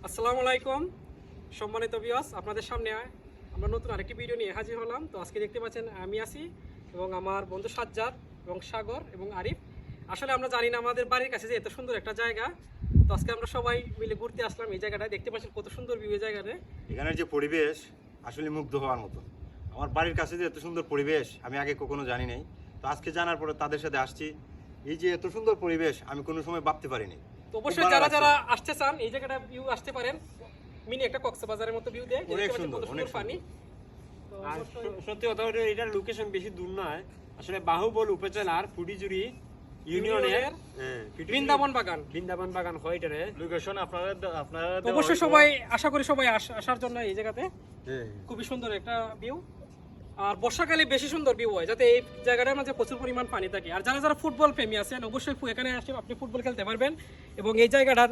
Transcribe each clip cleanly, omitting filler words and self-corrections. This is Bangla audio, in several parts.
আসসালামু আলাইকুম সম্মানিত ভিউয়ার্স, আপনাদের সামনে আমরা নতুন আরেকটি ভিডিও নিয়ে হাজির হলাম। তো আজকে দেখতে পাচ্ছেন আমি আছি এবং আমার বন্ধু সাজ্জাদ এবং সাগর এবং আরিফ। আসলে আমরা জানি না আমাদের বাড়ির কাছে যে এত সুন্দর একটা জায়গা। তো আজকে আমরা সবাই মিলে ঘুরতে আসলাম এই জায়গাটা। দেখতে পাচ্ছেন কত সুন্দর ভিউ এই জায়গাতে। এখানের যে পরিবেশ আসলে মুগ্ধ হওয়ার মতো। আমার বাড়ির কাছে যে এত সুন্দর পরিবেশ আমি আগে কখনো জানি নাই। তো আজকে জানার পরে তাদের সাথে আসছি। এই যে এত সুন্দর পরিবেশ আমি কোনো সময় ভাবতে পারিনি। তো অবশ্যই যারা যারা আসতে চান এই জায়গাটা ভিউ আসতে পারেন। মিনি একটা কক্সবাজারের মতো ভিউ দেয়, অনেক সুন্দর, অনেক পানি। আর সত্যি কথা হলো এটার লোকেশন বেশি দূর নয়, আসলে বাহুবল উপজেলার ফুডিজুরি ইউনিয়নের বৃন্দাবন বাগান হয় এটারে লোকেশন। আপনারা অবশ্যই সবাই আশা করি সবাই আসার জন্য এই জায়গাতে। খুবই সুন্দর একটা ভিউ, আর বর্ষাকালে বেশি সুন্দর ভিউ হয়, যাতে এই জায়গাটার মাঝে প্রচুর পরিমাণ পানি থাকে। আর যারা যারা ফুটবল প্রেমী আছেন অবশ্যই এখানে আসে আপনি ফুটবল খেলতে পারবেন এবং এই জায়গাটার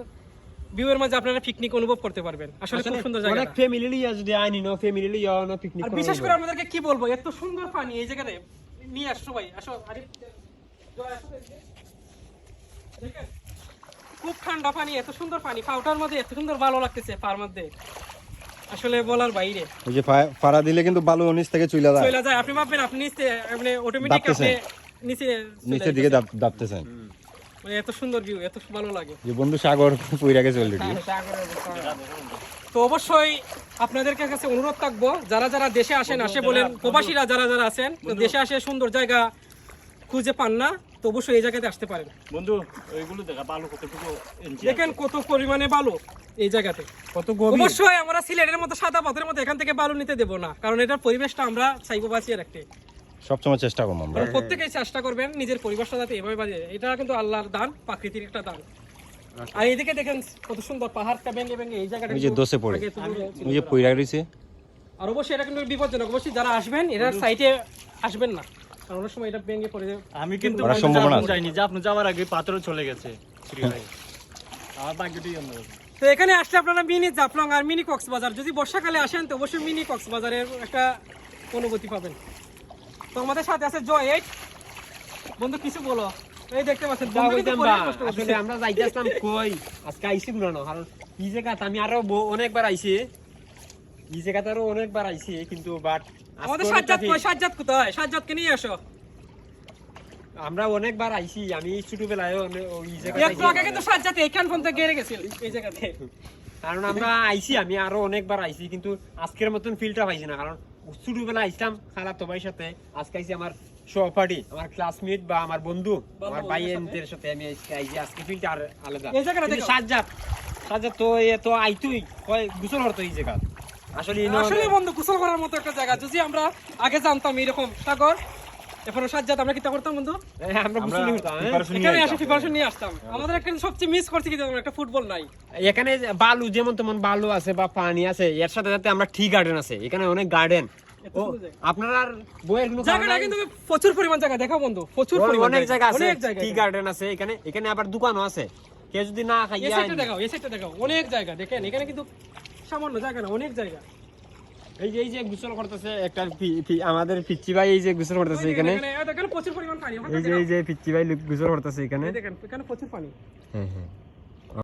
ভিউয়ের মাঝে আপনারা পিকনিক অনুভব করতে পারবেন। আসলে খুব সুন্দর জায়গা। অনেক ফ্যামিলি লিয়া যদি আইনি নো ফ্যামিলি লিয়া নো পিকনিক আর বিশেষ করে আপনাদেরকে কি বলবো, এত সুন্দর পানি এই জায়গাতে নিয়ে আসো সবাই। আসো আরিফ, দেখেন খুব ঠান্ডা পানি, এত সুন্দর পানি, পাউডার মধ্যে এত সুন্দর ভালো লাগতেছে পার মধ্যে, আসলে বলার বাইরে। ওই যে ফাড়া দিলে কিন্তু বালু নিচ থেকে চলে যায়। আপনি ভাববেন আপনি নিচে মানে অটোমেটিক আপনি নিচের দিকে দাপতেছেন। মানে এত সুন্দর ভিউ, এত ভালো লাগে। যে বন্ধু সাগর পুইরা গেছে অলরেডি। তো অবশ্যই আপনাদের কাছে অনুরোধ থাকবো, যারা যারা দেশে আসেন আসে বলেন, প্রবাসীরা যারা যারা আছেন তো দেশে আসে সুন্দর জায়গা খুঁজে পান না, তো অবশ্যই এই জায়গাতে আসতে পারেন। বন্ধু ওইগুলো দেখা বালু কতটুকু দেখেন কত পরিমাণে বালু এই জায়গাতে, কত গভীর। অবশ্যই আমরা সিলেটের মতো সাদা পাথরের মতো এখান থেকে বালু নিতে দেব না, কারণ এটার পরিবেশটা আমরা চাইবো বাঁচিয়ে রাখতে। সবসময় চেষ্টা করব আমরা। প্রত্যেকেই চেষ্টা করবেন নিজের পরিবেশটা যাতে এভাবে বাঁচিয়ে। এটা কিন্তু আল্লাহর দান, প্রাকৃতিক একটা দান। আর এইদিকে দেখেন কত সুন্দর পাহাড়টা ভেঙে ভেঙে এই জায়গাটা ওই যে দোষে পড়ে ওই যে পইরা গেছে। আর অবশ্যই এটা কিন্তু বিপজ্জনক। অবশ্যই যারা আসবেন এটার সাইডে আসবেন না, কারণ অনেক সময় এটা ভেঙে পড়ে যায়। আমি কিন্তু যাইনি যে আপনি যাওয়ার আগে পাথর চলে গেছে আমার ভাগ্যটাই অন্য। তো এখানে আসলে আপনারা মিনি জাফলং আর মিনি কক্সবাজার যদি বর্ষাকালে আসেন তো অবশ্যই মিনি কক্সবাজারের একটা অনুভূতি পাবেন। তো আমাদের সাথে আছে জয়। বন্ধু কিছু বলো। এই দেখতে পাচ্ছেন আসলে আমরা যাইতেছিলাম কই আজকে আইছি পুরানো, কারণ এই জায়গাতে আমি আরো অনেকবার আইছি, এই জায়গাতে আরো অনেকবার আইছি, কিন্তু বাট আমাদের সাজ্জাদ কোথায়? সাজ্জাদকে নিয়ে আসো। আমরা অনেকবার আইছি, আমি ছোটবেলায় ওই জায়গায় একটু আগে কিন্তু সাজ্জাদ এইখান ফোন থেকে গেড়ে গেছিল এই জায়গাতে, কারণ আমরা আইছি, আমি আরো অনেকবার আইছি, কিন্তু আজকের মতন ফিলটা পাইছি না। কারণ ছোটবেলায় আইছিলাম খালাতো ভাইয়ের সাথে, আজকে আইছি আমার সহপাঠী, আমার ক্লাসমেট বা আমার বন্ধু, আমার ভাইয়ের সাথে আমি আইছি। আজকে ফিলটা আর আলাদা। সাজ্জাদ তো এত আইতুই কয় গোসল করতো এই জায়গা। আসলে বন্ধু গোসল করার মতো একটা জায়গা। যদি আমরা আগে জানতাম এরকম সাগর এখনো সাজ্জাদ, আমরা কি করতাম বন্ধু? আমরা গোসল করতাম, এখানে এসে প্রিপারেশন নিয়ে আসতাম। আমাদের একটা সবচেয়ে মিস করছি কি জানেন, একটা ফুটবল নাই। এখানে বালু যেমন তেমন বালু আছে বা পানি আছে, এর সাথে সাথে আমরা টি গার্ডেন আছে, এখানে অনেক গার্ডেন। আপনারা বইয়ের কোনো জায়গাটা কিন্তু প্রচুর পরিমাণ জায়গা দেখা বন্ধু, প্রচুর পরিমাণ অনেক জায়গা আছে, টি গার্ডেন আছে এখানে। এখানে আবার দোকানও আছে, কে যদি না খাই এই সাইডটা দেখাও অনেক জায়গা দেখেন। এখানে কিন্তু সামান্য জায়গা না, অনেক জায়গা। এই যে গোসল করতেছে একটা আমাদের পিচ্চি ভাই, এই যে গোসল করতেছে এখানে দেখেন প্রচুর পরিমাণ পানি। এই যে পিচ্চি ভাই গোসল করতেছে এখানে, দেখেন এখানে প্রচুর পানি। হ্যাঁ হ্যাঁ